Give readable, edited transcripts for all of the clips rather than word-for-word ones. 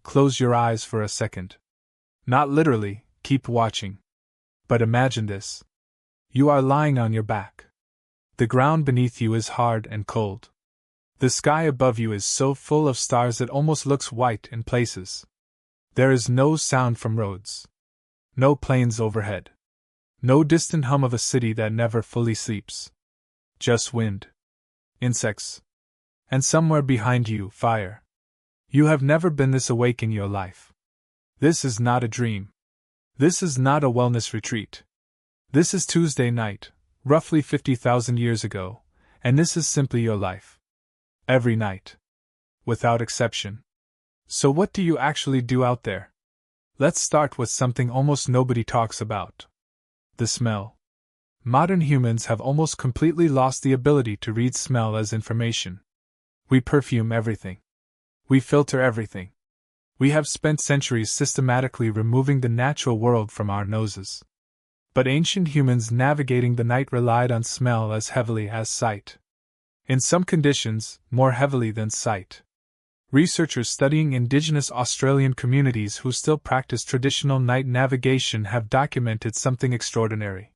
close your eyes for a second. Not literally, keep watching. But imagine this. You are lying on your back. The ground beneath you is hard and cold. The sky above you is so full of stars it almost looks white in places. There is no sound from roads. No planes overhead. No distant hum of a city that never fully sleeps. Just wind. Insects. And somewhere behind you, fire. You have never been this awake in your life. This is not a dream. This is not a wellness retreat. This is Tuesday night, roughly 50,000 years ago, and this is simply your life. Every night. Without exception. So what do you actually do out there? Let's start with something almost nobody talks about. The smell. Modern humans have almost completely lost the ability to read smell as information. We perfume everything. We filter everything. We have spent centuries systematically removing the natural world from our noses. But ancient humans navigating the night relied on smell as heavily as sight. In some conditions, more heavily than sight. Researchers studying indigenous Australian communities who still practice traditional night navigation have documented something extraordinary.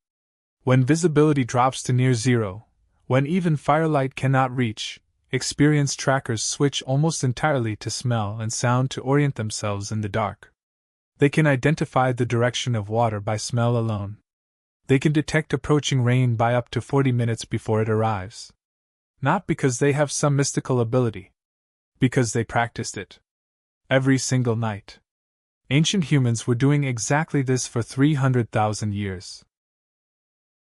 When visibility drops to near zero, when even firelight cannot reach, experienced trackers switch almost entirely to smell and sound to orient themselves in the dark. They can identify the direction of water by smell alone. They can detect approaching rain by up to 40 minutes before it arrives. Not because they have some mystical ability. Because they practiced it. Every single night. Ancient humans were doing exactly this for 300,000 years.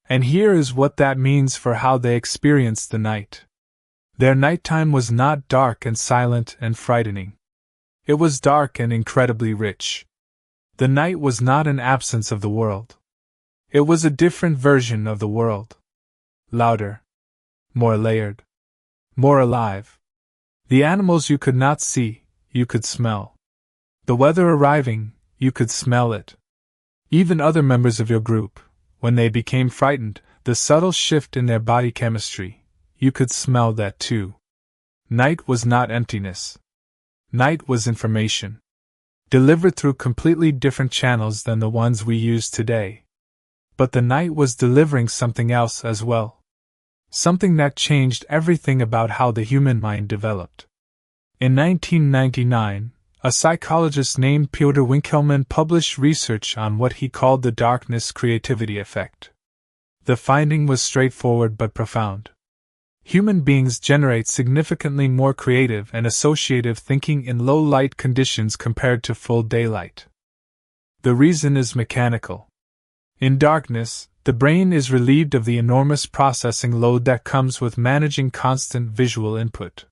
And here is what that means for how they experienced the night. Their nighttime was not dark and silent and frightening. It was dark and incredibly rich. The night was not an absence of the world. It was a different version of the world. Louder. More layered. More alive. The animals you could not see, you could smell. The weather arriving, you could smell it. Even other members of your group, when they became frightened, the subtle shift in their body chemistry, you could smell that too. Night was not emptiness. Night was information. Delivered through completely different channels than the ones we use today. But the night was delivering something else as well. Something that changed everything about how the human mind developed. In 1999, a psychologist named Piotr Winkelmann published research on what he called the darkness creativity effect. The finding was straightforward but profound. Human beings generate significantly more creative and associative thinking in low light conditions compared to full daylight. The reason is mechanical. In darkness, the brain is relieved of the enormous processing load that comes with managing constant visual input.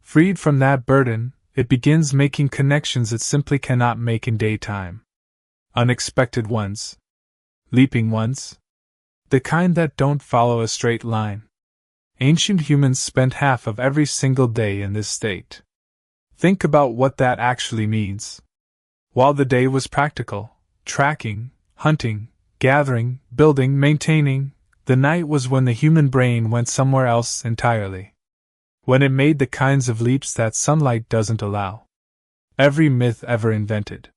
Freed from that burden, it begins making connections it simply cannot make in daytime. Unexpected ones. Leaping ones. The kind that don't follow a straight line. Ancient humans spent half of every single day in this state. Think about what that actually means. While the day was practical, tracking, hunting, gathering, building, maintaining, the night was when the human brain went somewhere else entirely. When it made the kinds of leaps that sunlight doesn't allow. Every myth ever invented.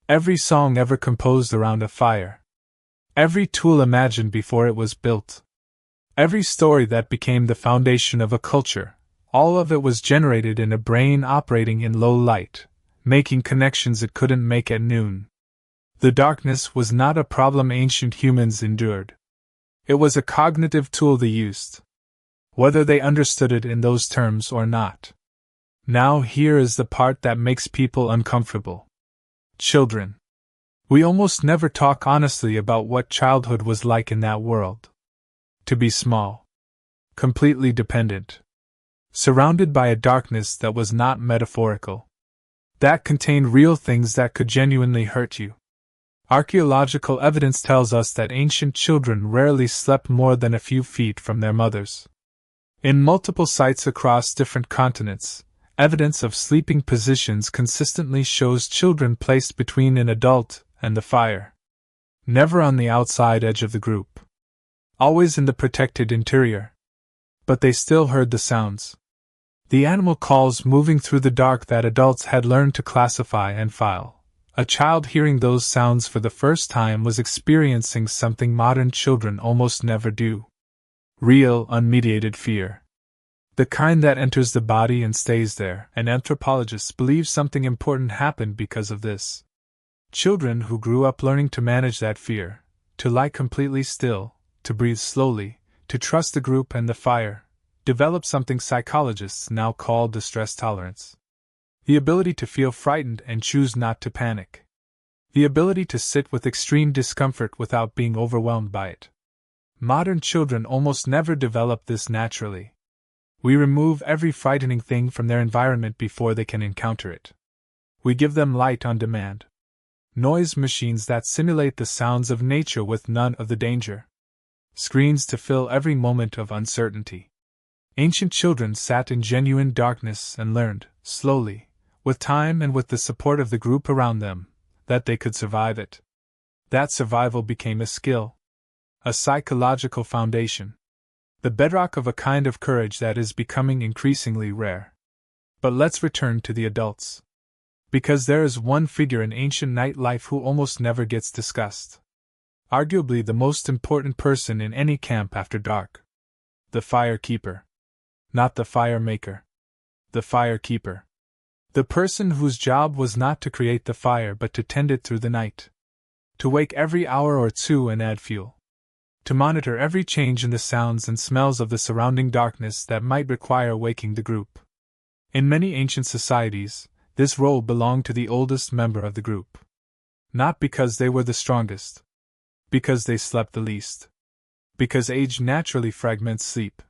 Every song ever composed around a fire. Every tool imagined before it was built. Every story that became the foundation of a culture, all of it was generated in a brain operating in low light, making connections it couldn't make at noon. The darkness was not a problem ancient humans endured. It was a cognitive tool they used. Whether they understood it in those terms or not. Now here is the part that makes people uncomfortable. Children. We almost never talk honestly about what childhood was like in that world. To be small. Completely dependent. Surrounded by a darkness that was not metaphorical. That contained real things that could genuinely hurt you. Archaeological evidence tells us that ancient children rarely slept more than a few feet from their mothers. In multiple sites across different continents, evidence of sleeping positions consistently shows children placed between an adult and the fire. Never on the outside edge of the group. Always in the protected interior. But they still heard the sounds. The animal calls moving through the dark that adults had learned to classify and file. A child hearing those sounds for the first time was experiencing something modern children almost never do. Real, unmediated fear. The kind that enters the body and stays there, and anthropologists believe something important happened because of this. Children who grew up learning to manage that fear, to lie completely still, to breathe slowly, to trust the group and the fire, develop something psychologists now call distress tolerance. The ability to feel frightened and choose not to panic. The ability to sit with extreme discomfort without being overwhelmed by it. Modern children almost never develop this naturally. We remove every frightening thing from their environment before they can encounter it. We give them light on demand. Noise machines that simulate the sounds of nature with none of the danger. Screens to fill every moment of uncertainty. Ancient children sat in genuine darkness and learned, slowly, with time and with the support of the group around them, that they could survive it. That survival became a skill. A psychological foundation. The bedrock of a kind of courage that is becoming increasingly rare. But let's return to the adults. Because there is one figure in ancient night life who almost never gets discussed. Arguably the most important person in any camp after dark. The fire keeper. Not the fire maker. The fire keeper. The person whose job was not to create the fire but to tend it through the night. To wake every hour or two and add fuel. To monitor every change in the sounds and smells of the surrounding darkness that might require waking the group. In many ancient societies, this role belonged to the oldest member of the group. Not because they were the strongest. Because they slept the least. Because age naturally fragments sleep.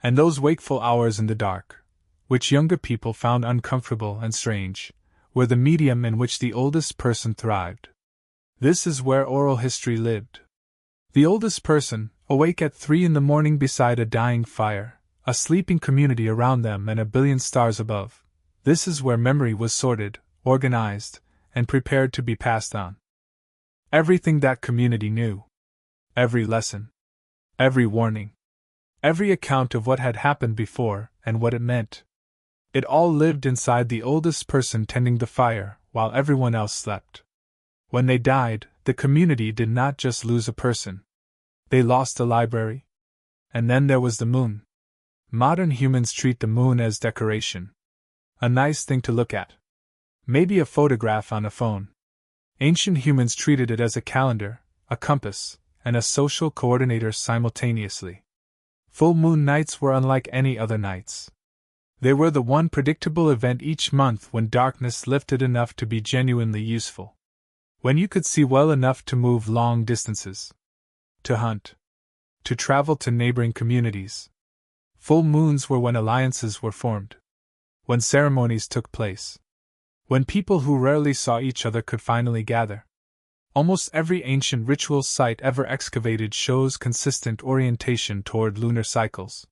And those wakeful hours in the dark, which younger people found uncomfortable and strange, were the medium in which the oldest person thrived. This is where oral history lived. The oldest person, awake at 3 a.m. beside a dying fire, a sleeping community around them and a billion stars above. This is where memory was sorted, organized, and prepared to be passed on. Everything that community knew. Every lesson. Every warning. Every account of what had happened before and what it meant. It all lived inside the oldest person tending the fire, while everyone else slept. When they died, the community did not just lose a person. They lost a library. And then there was the moon. Modern humans treat the moon as decoration. A nice thing to look at. Maybe a photograph on a phone. Ancient humans treated it as a calendar, a compass, and a social coordinator simultaneously. Full moon nights were unlike any other nights. They were the one predictable event each month when darkness lifted enough to be genuinely useful. When you could see well enough to move long distances. To hunt. To travel to neighboring communities. Full moons were when alliances were formed. When ceremonies took place. When people who rarely saw each other could finally gather. Almost every ancient ritual site ever excavated shows consistent orientation toward lunar cycles.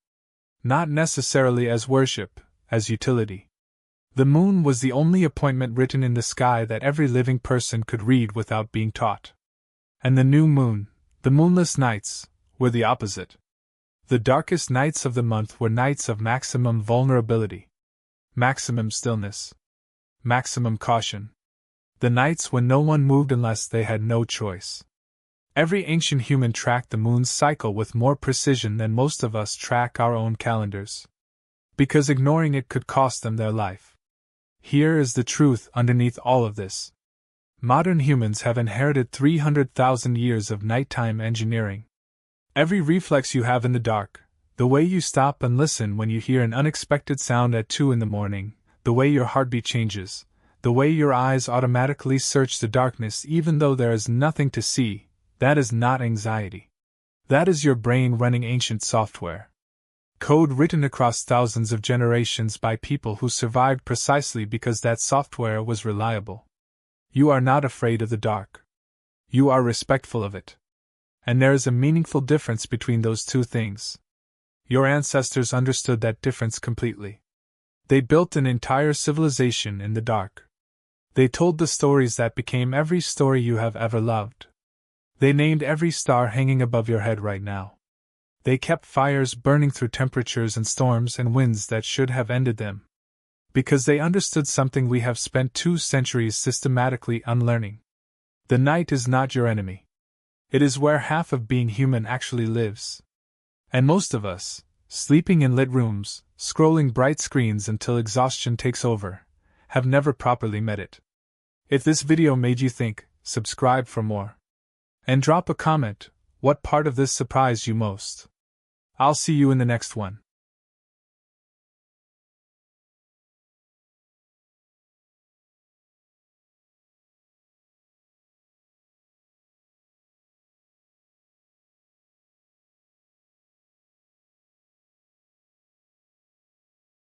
Not necessarily as worship, as utility. The moon was the only appointment written in the sky that every living person could read without being taught. And the new moon, the moonless nights, were the opposite. The darkest nights of the month were nights of maximum vulnerability. Maximum stillness. Maximum caution. The nights when no one moved unless they had no choice. Every ancient human tracked the moon's cycle with more precision than most of us track our own calendars. Because ignoring it could cost them their life. Here is the truth underneath all of this. Modern humans have inherited 300,000 years of nighttime engineering. Every reflex you have in the dark, the way you stop and listen when you hear an unexpected sound at 2 a.m, the way your heartbeat changes, the way your eyes automatically search the darkness even though there is nothing to see, that is not anxiety. That is your brain running ancient software. Code written across thousands of generations by people who survived precisely because that software was reliable. You are not afraid of the dark. You are respectful of it. And there is a meaningful difference between those two things. Your ancestors understood that difference completely. They built an entire civilization in the dark. They told the stories that became every story you have ever loved. They named every star hanging above your head right now. They kept fires burning through temperatures and storms and winds that should have ended them. Because they understood something we have spent 2 centuries systematically unlearning. The night is not your enemy. It is where half of being human actually lives. And most of us, sleeping in lit rooms, scrolling bright screens until exhaustion takes over, have never properly met it. If this video made you think, subscribe for more. And drop a comment, what part of this surprised you most? I'll see you in the next one.